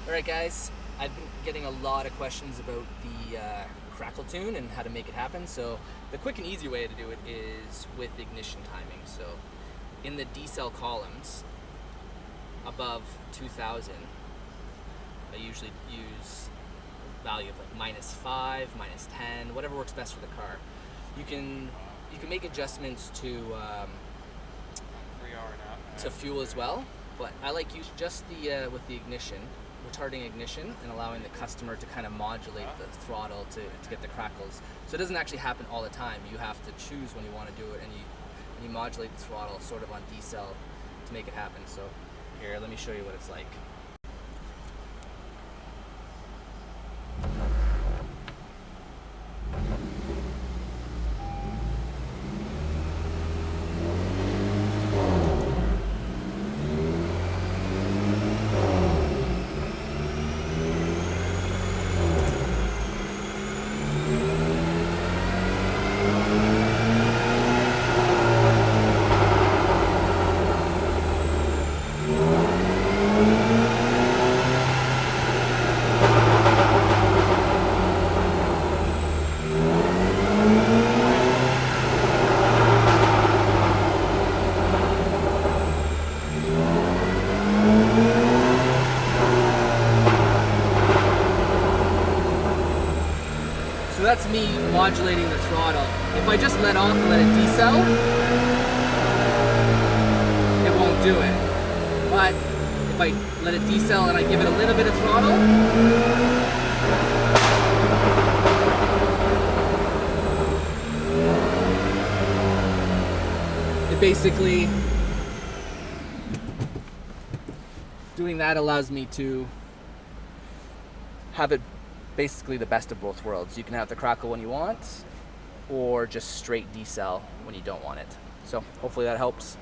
Alright guys, I've been getting a lot of questions about the Crackle tune and how to make it happen. So the quick and easy way to do it is with ignition timing. So in the decel columns above 2000, I usually use a value of like -5, -10, whatever works best for the car. You can make adjustments to fuel as well, but I like use just the with the ignition, retarding ignition, and allowing the customer to kind of modulate the throttle to get the crackles. So it doesn't actually happen all the time. You have to choose when you want to do it, and you modulate the throttle sort of on decel to make it happen. So here, let me show you what it's like. So that's me modulating the throttle. If I just let off and let it decel, it won't do it. But if I let it decel and I give it a little bit of throttle, it basically, doing that allows me to have it basically the best of both worlds. You can have the crackle when you want, or just straight decel when you don't want it. So hopefully that helps.